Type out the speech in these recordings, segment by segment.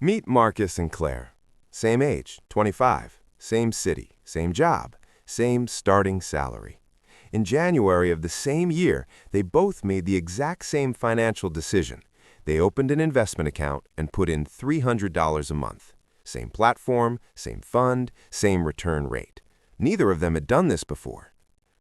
Meet Marcus and Claire. Same age, 25. Same city, same job, same starting salary. In January of the same year, they both made the exact same financial decision. They opened an investment account and put in $300 a month. Same platform, same fund, same return rate. Neither of them had done this before.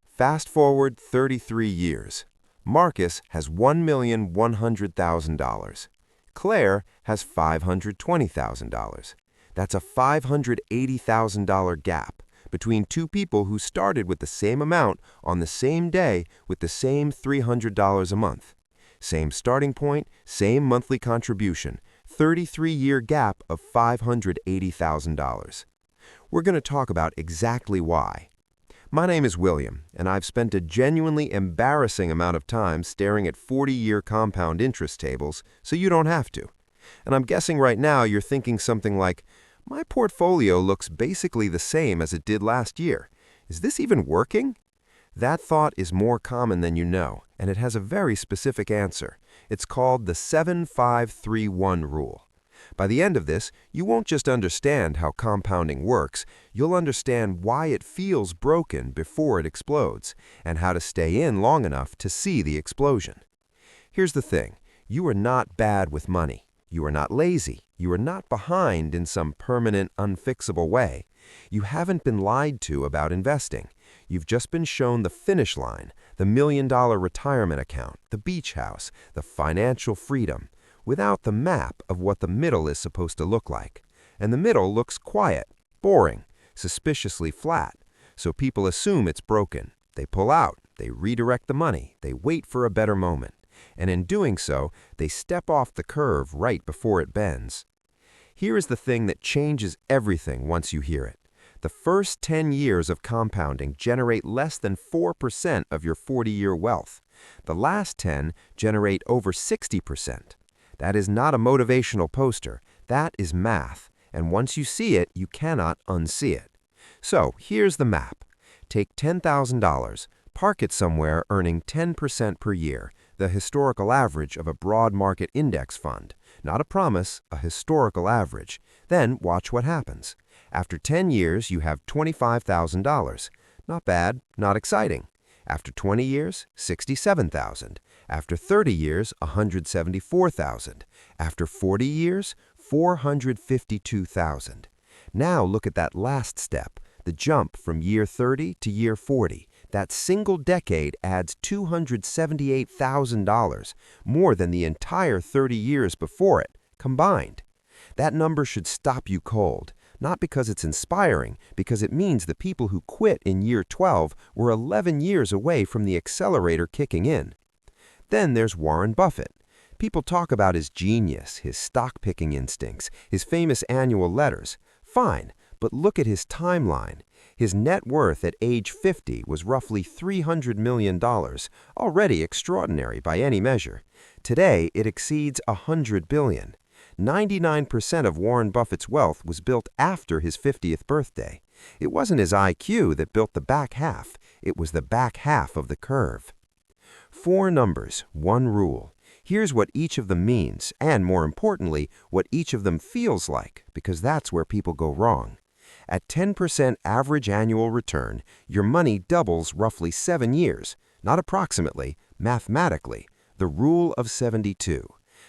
Fast forward 33 years. Marcus has $1,100,000. Claire has $520,000. That's a $580,000 gap between two people who started with the same amount on the same day with the same $300 a month. Same starting point, same monthly contribution, 33-year gap of $580,000. We're going to talk about exactly why. My name is William, and I've spent a genuinely embarrassing amount of time staring at 40-year compound interest tables, so you don't have to. And I'm guessing right now you're thinking something like, my portfolio looks basically the same as it did last year. Is this even working? That thought is more common than you know, and it has a very specific answer. It's called the 7-5-3-1 rule. By the end of this, you won't just understand how compounding works, you'll understand why it feels broken before it explodes, and how to stay in long enough to see the explosion. Here's the thing, you are not bad with money. You are not lazy. You are not behind in some permanent, unfixable way. You haven't been lied to about investing. You've just been shown the finish line, the $1,000,000 retirement account, the beach house, the financial freedom, without the map of what the middle is supposed to look like. And the middle looks quiet, boring, suspiciously flat. So people assume it's broken. They pull out, they redirect the money, they wait for a better moment. And in doing so, they step off the curve right before it bends. Here is the thing that changes everything once you hear it. The first 10 years of compounding generate less than 4% of your 40-year wealth. The last 10 generate over 60%. That is not a motivational poster. That is math. And once you see it, you cannot unsee it. So here's the map. Take $10,000, park it somewhere earning 10% per year, the historical average of a broad market index fund. Not a promise, a historical average. Then watch what happens. After 10 years, you have $25,000. Not bad, not exciting. After 20 years, $67,000. After 30 years, $174,000. After 40 years, $452,000. Now look at that last step, the jump from year 30 to year 40. That single decade adds $278,000, more than the entire 30 years before it, combined. That number should stop you cold, not because it's inspiring, because it means the people who quit in year 12 were 11 years away from the accelerator kicking in. Then there's Warren Buffett. People talk about his genius, his stock-picking instincts, his famous annual letters. Fine, but look at his timeline. His net worth at age 50 was roughly $300 million, already extraordinary by any measure. Today, it exceeds $100 billion. 99% of Warren Buffett's wealth was built after his 50th birthday. It wasn't his IQ that built the back half. It was the back half of the curve. 4 numbers, 1 rule. Here's what each of them means, and more importantly, what each of them feels like, because that's where people go wrong. At 10% average annual return, your money doubles roughly 7 years, not approximately, mathematically, the rule of 72.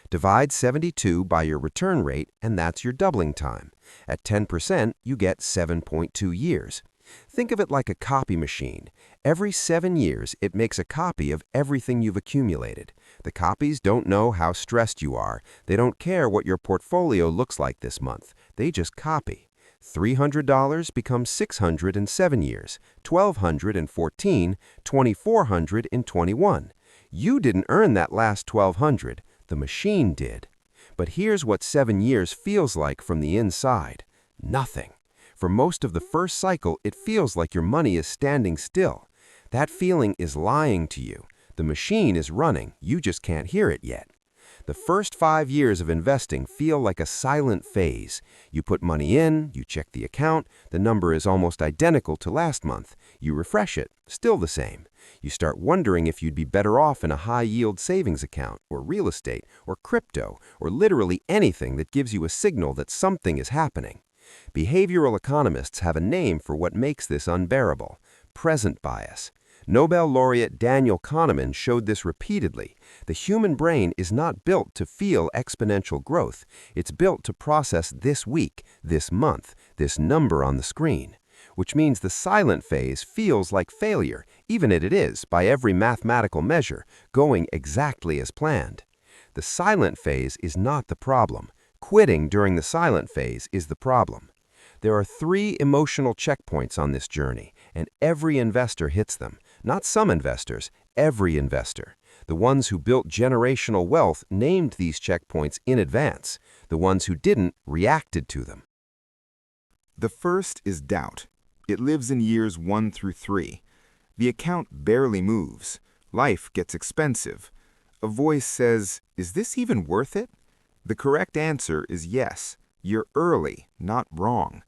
Divide 72 by your return rate, and that's your doubling time. At 10%, you get 7.2 years. Think of it like a copy machine. Every 7 years, it makes a copy of everything you've accumulated. The copies don't know how stressed you are. They don't care what your portfolio looks like this month. They just copy. $300 becomes $600 in 7 years, $1,200 in 14, $2,400 in 21. You didn't earn that last $1,200. The machine did. But here's what 7 years feels like from the inside. Nothing. For most of the first cycle, it feels like your money is standing still. That feeling is lying to you. The machine is running. You just can't hear it yet. The first 5 years of investing feel like a silent phase. You put money in, you check the account, the number is almost identical to last month. You refresh it, still the same. You start wondering if you'd be better off in a high-yield savings account, or real estate, or crypto, or literally anything that gives you a signal that something is happening. Behavioral economists have a name for what makes this unbearable: present bias. Nobel laureate Daniel Kahneman showed this repeatedly. The human brain is not built to feel exponential growth. It's built to process this week, this month, this number on the screen. Which means the silent phase feels like failure, even if it is, by every mathematical measure, going exactly as planned. The silent phase is not the problem. Quitting during the silent phase is the problem. There are 3 emotional checkpoints on this journey, and every investor hits them. Not some investors, every investor. The ones who built generational wealth named these checkpoints in advance. The ones who didn't reacted to them. The first is doubt. It lives in years 1 through 3. The account barely moves. Life gets expensive. A voice says, "Is this even worth it?" The correct answer is yes. You're early, not wrong.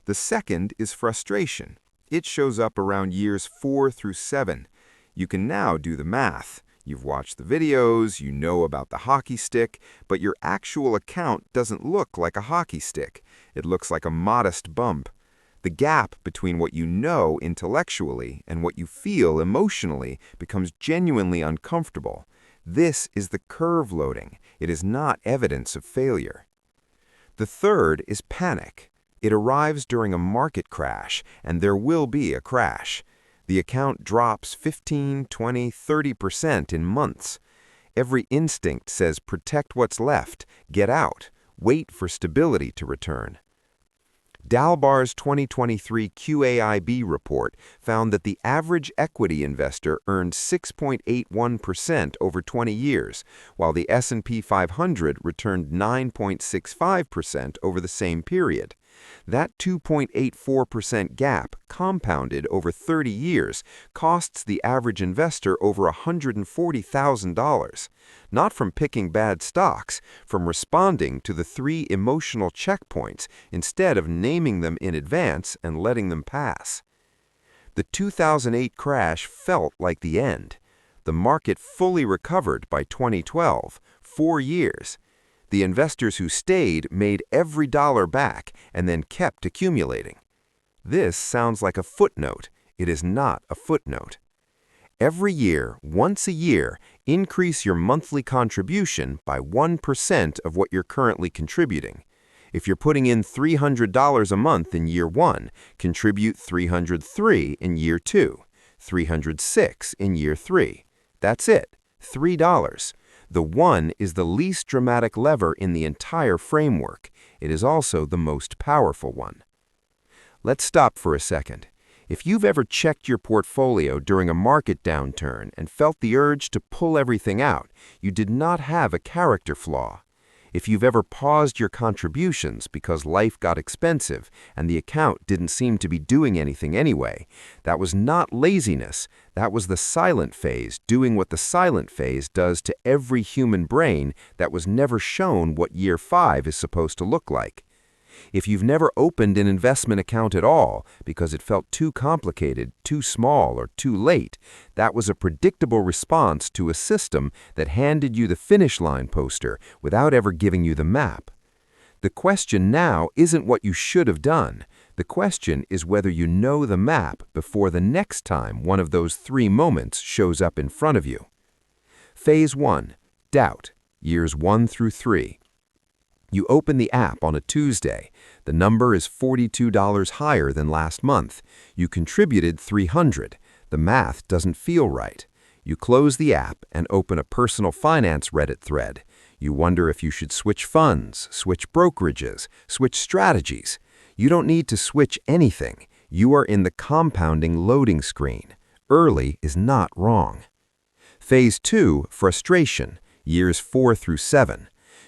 The second is frustration. It shows up around years 4 through 7. You can now do the math. You've watched the videos, you know about the hockey stick, but your actual account doesn't look like a hockey stick. It looks like a modest bump. The gap between what you know intellectually and what you feel emotionally becomes genuinely uncomfortable. This is the curve loading. It is not evidence of failure. The third is panic. It arrives during a market crash, and there will be a crash. The account drops 15, 20, 30% in months. Every instinct says protect what's left, get out, wait for stability to return. Dalbar's 2023 QAIB report found that the average equity investor earned 6.81% over 20 years, while the S&P 500 returned 9.65% over the same period. That 2.84% gap, compounded over 30 years, costs the average investor over $140,000. Not from picking bad stocks, from responding to the 3 emotional checkpoints instead of naming them in advance and letting them pass. The 2008 crash felt like the end. The market fully recovered by 2012, 4 years. The investors who stayed made every dollar back and then kept accumulating. This sounds like a footnote. It is not a footnote. Every year, once a year, increase your monthly contribution by 1% of what you're currently contributing. If you're putting in $300 a month in year 1, contribute $303 in year 2, $306 in year 3. That's it, $3. The 1 is the least dramatic lever in the entire framework. It is also the most powerful one. Let's stop for a second. If you've ever checked your portfolio during a market downturn and felt the urge to pull everything out, you did not have a character flaw. If you've ever paused your contributions because life got expensive and the account didn't seem to be doing anything anyway, that was not laziness. That was the silent phase doing what the silent phase does to every human brain that was never shown what year 5 is supposed to look like. If you've never opened an investment account at all because it felt too complicated, too small, or too late, that was a predictable response to a system that handed you the finish line poster without ever giving you the map. The question now isn't what you should have done. The question is whether you know the map before the next time one of those 3 moments shows up in front of you. Phase 1. Doubt. Years 1 through 3. You open the app on a Tuesday. The number is $42 higher than last month. You contributed $300. The math doesn't feel right. You close the app and open a personal finance Reddit thread. You wonder if you should switch funds, switch brokerages, switch strategies. You don't need to switch anything. You are in the compounding loading screen. Early is not wrong. Phase 2, frustration, years 4 through 7.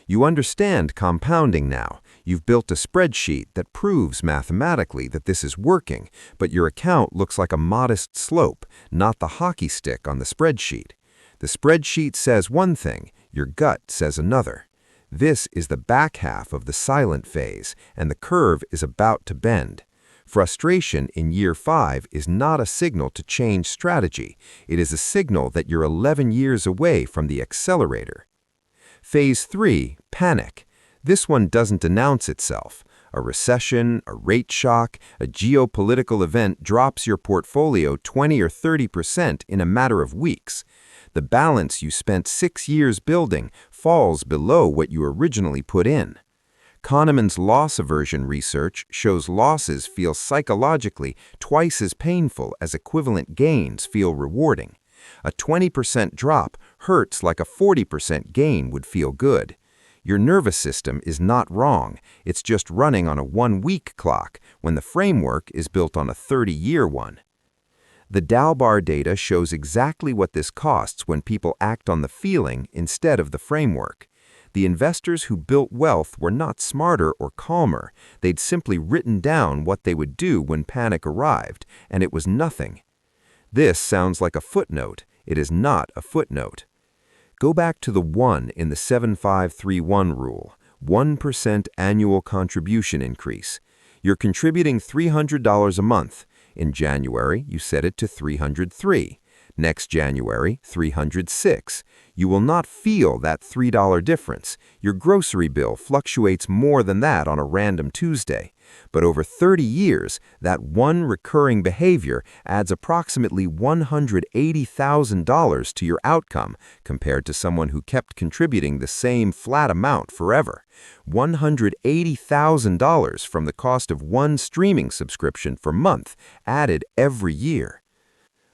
You understand compounding now. You've built a spreadsheet that proves mathematically that this is working, but your account looks like a modest slope, not the hockey stick on the spreadsheet. The spreadsheet says one thing, Your gut says another. This is the back half of the silent phase, and the curve is about to bend. Frustration in year 5 is not a signal to change strategy. It is a signal that you're 11 years away from the accelerator. Phase 3, panic. This one doesn't announce itself. A recession, a rate shock, a geopolitical event drops your portfolio 20 or 30% in a matter of weeks. The balance you spent 6 years building falls below what you originally put in. Kahneman's loss aversion research shows losses feel psychologically twice as painful as equivalent gains feel rewarding. A 20% drop hurts like a 40% gain would feel good. Your nervous system is not wrong, it's just running on a 1-week clock when the framework is built on a 30-year one. The Dalbar data shows exactly what this costs when people act on the feeling instead of the framework. The investors who built wealth were not smarter or calmer, they'd simply written down what they would do when panic arrived, and it was nothing. This sounds like a footnote. It is not a footnote. Go back to the 1 in the 7531 rule, 1% annual contribution increase. You're contributing $300 a month. In January, you set it to $303. Next January, $306. You will not feel that $3 difference. Your grocery bill fluctuates more than that on a random Tuesday. But over 30 years, that one recurring behavior adds approximately $180,000 to your outcome compared to someone who kept contributing the same flat amount forever. $180,000 from the cost of one streaming subscription per month added every year.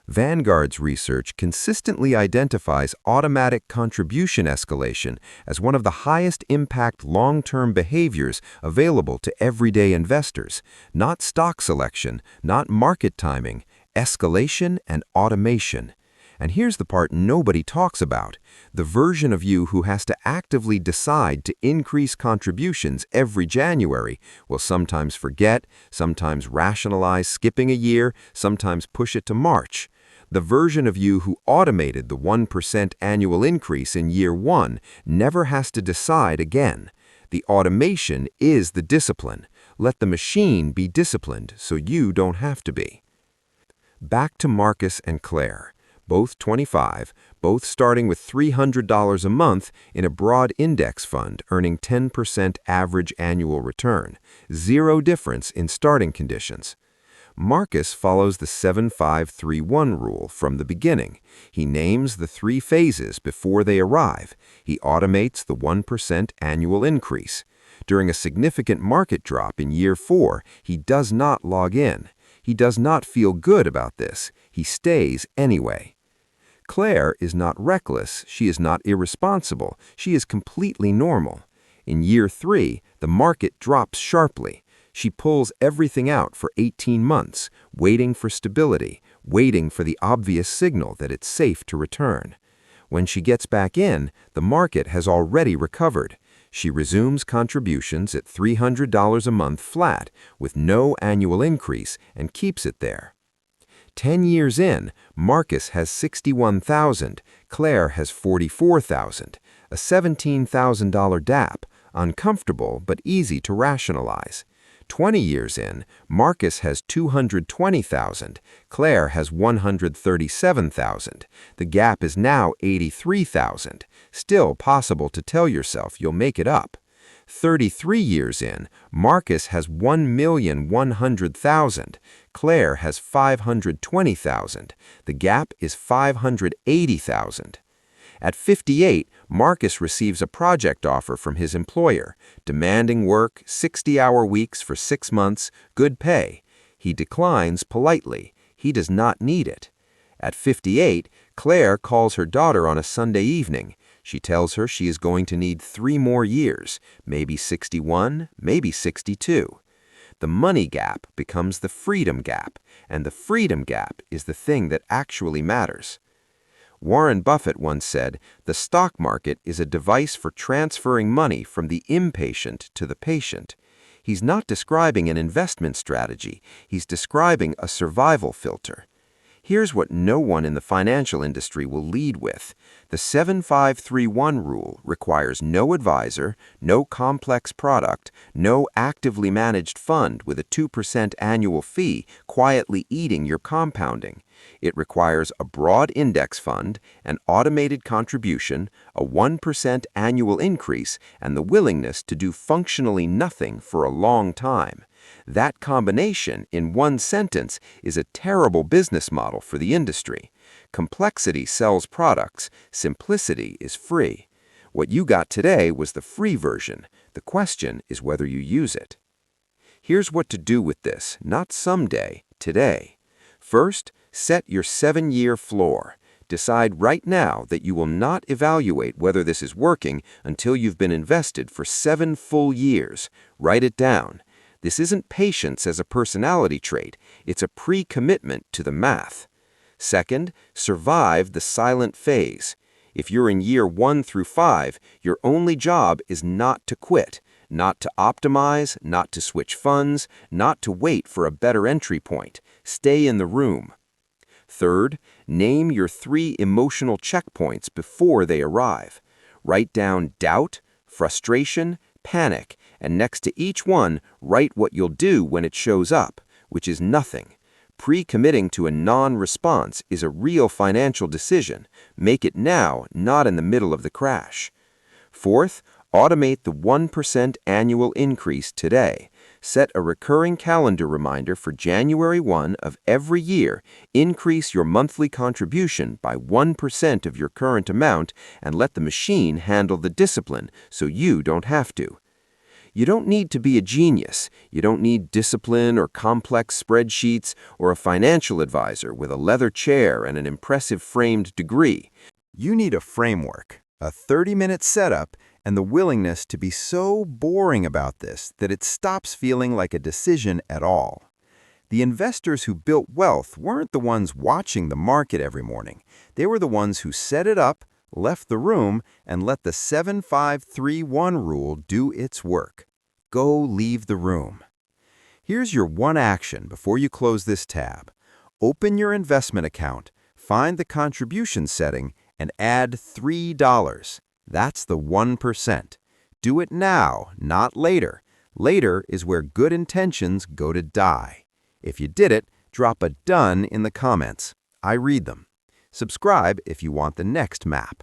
Vanguard's research consistently identifies automatic contribution escalation as one of the highest impact long-term behaviors available to everyday investors, not stock selection, not market timing, escalation and automation. And here's the part nobody talks about. The version of you who has to actively decide to increase contributions every January will sometimes forget, sometimes rationalize skipping a year, sometimes push it to March. The version of you who automated the 1% annual increase in year 1 never has to decide again. The automation is the discipline. Let the machine be disciplined so you don't have to be. Back to Marcus and Claire. Both 25, both starting with $300 a month in a broad index fund earning 10% average annual return. Zero difference in starting conditions. Marcus follows the 7531 rule from the beginning. He names the 3 phases before they arrive. He automates the 1% annual increase. During a significant market drop in year 4, he does not log in. He does not feel good about this. He stays anyway. Claire is not reckless. She is not irresponsible. She is completely normal. In year 3, the market drops sharply. She pulls everything out for 18 months, waiting for stability, waiting for the obvious signal that it's safe to return. When she gets back in, the market has already recovered. She resumes contributions at $300 a month flat, with no annual increase, and keeps it there. 10 years in, Marcus has $61,000, Claire has $44,000, a $17,000 DAP, uncomfortable but easy to rationalize. 20 years in, Marcus has $220,000, Claire has $137,000. The gap is now $83,000. Still possible to tell yourself you'll make it up. 33 years in, Marcus has $1,100,000, Claire has $520,000. The gap is $580,000. At 58, Marcus receives a project offer from his employer, demanding work, 60-hour weeks for 6 months, good pay. He declines politely. He does not need it. At 58, Claire calls her daughter on a Sunday evening. She tells her she is going to need 3 more years, maybe 61, maybe 62. The money gap becomes the freedom gap, and the freedom gap is the thing that actually matters. Warren Buffett once said, "The stock market is a device for transferring money from the impatient to the patient." He's not describing an investment strategy, he's describing a survival filter. Here's what no one in the financial industry will lead with. The 7531 rule requires no advisor, no complex product, no actively managed fund with a 2% annual fee quietly eating your compounding. It requires a broad index fund, an automated contribution, a 1% annual increase, and the willingness to do functionally nothing for a long time. That combination, in one sentence, is a terrible business model for the industry. Complexity sells products, simplicity is free. What you got today was the free version. The question is whether you use it. Here's what to do with this, not someday, today. First, set your 7-year floor. Decide right now that you will not evaluate whether this is working until you've been invested for 7 full years. Write it down. This isn't patience as a personality trait, it's a pre-commitment to the math. Second, survive the silent phase. If you're in year 1 through 5, your only job is not to quit, not to optimize, not to switch funds, not to wait for a better entry point. Stay in the room. Third, name your 3 emotional checkpoints before they arrive. Write down doubt, frustration, panic, and next to each one, write what you'll do when it shows up, which is nothing. Pre-committing to a non-response is a real financial decision. Make it now, not in the middle of the crash. Fourth, automate the 1% annual increase today. Set a recurring calendar reminder for January 1 of every year. Increase your monthly contribution by 1% of your current amount and let the machine handle the discipline so you don't have to. You don't need to be a genius. You don't need discipline or complex spreadsheets or a financial advisor with a leather chair and an impressive framed degree. You need a framework, a 30-minute setup, and the willingness to be so boring about this that it stops feeling like a decision at all. The investors who built wealth weren't the ones watching the market every morning. They were the ones who set it up, left the room, and let the 7531 rule do its work. Go leave the room. Here's your one action before you close this tab. Open your investment account, find the contribution setting, and add $3. That's the 1%. Do it now, not later. Later is where good intentions go to die. If you did it, drop a done in the comments. I read them. Subscribe if you want the next map.